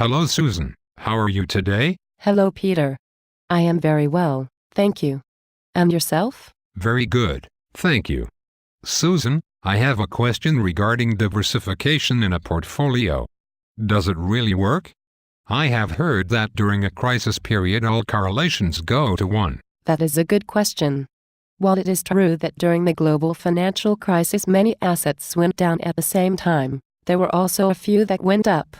Hello Susan, how are you today? Hello, Peter. I am very well, thank you. And yourself? Very good, thank you. Susan, I have a question regarding diversification in a portfolio. Does it really work? I have heard that during a crisis period all correlations go to 1. That is a good question. While it is true that during the global financial crisis many assets went down at the same time, there were also a few that went up.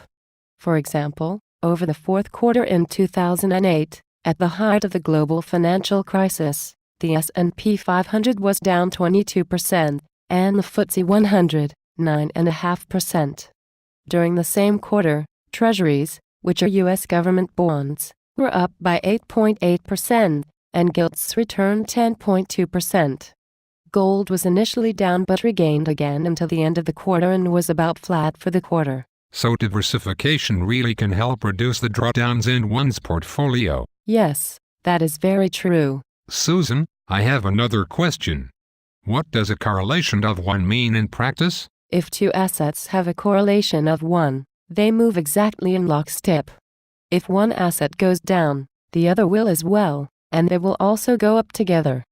For example, over the fourth quarter in 2008, at the height of the global financial crisis, the S&P 500 was down 22%, and the FTSE 100, 9.5%. During the same quarter, Treasuries, which are U.S. government bonds, were up by 8.8%, and gilts returned 10.2%. Gold was initially down but regained again until the end of the quarter and was about flat for the quarter. So diversification really can help reduce the drawdowns in one's portfolio. Yes, that is very true. Susan, I have another question. What does a correlation of 1 mean in practice? If two assets have a correlation of 1, they move exactly in lockstep. If one asset goes down, the other will as well, and they will also go up together.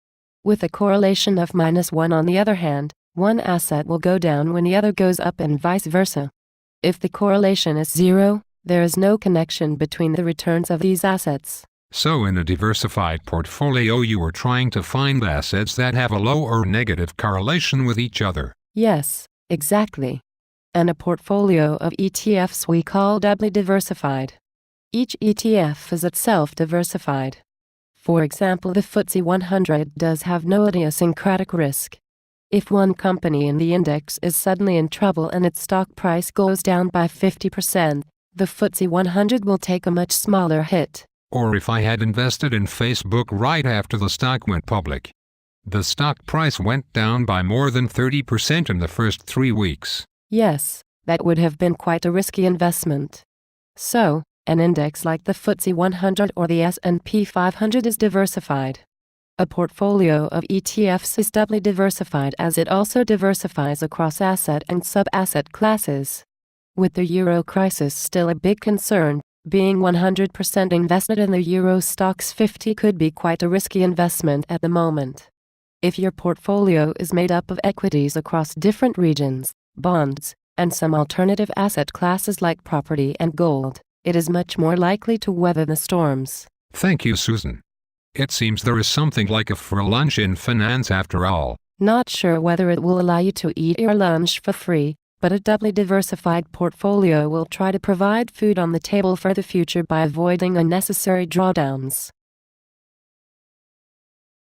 With a correlation of -1 on the other hand, one asset will go down when the other goes up and vice versa. If the correlation is 0, there is no connection between the returns of these assets. So in a diversified portfolio you are trying to find assets that have a low or negative correlation with each other. Yes, exactly. And a portfolio of ETFs we call doubly diversified. Each ETF is itself diversified. For example, the FTSE 100 does have no idiosyncratic risk. If one company in the index is suddenly in trouble and its stock price goes down by 50%, the FTSE 100 will take a much smaller hit. Or if I had invested in Facebook right after the stock went public. The stock price went down by more than 30% in the first 3 weeks. Yes, that would have been quite a risky investment. So, an index like the FTSE 100 or the S&P 500 is diversified. A portfolio of ETFs is doubly diversified as it also diversifies across asset and sub-asset classes. With the euro crisis still a big concern, being 100% invested in the Euro Stoxx 50 could be quite a risky investment at the moment. If your portfolio is made up of equities across different regions, bonds, and some alternative asset classes like property and gold, it is much more likely to weather the storms. Thank you, Susan. It seems there is something like a free lunch in finance after all. Not sure whether it will allow you to eat your lunch for free, but a doubly diversified portfolio will try to provide food on the table for the future by avoiding unnecessary drawdowns.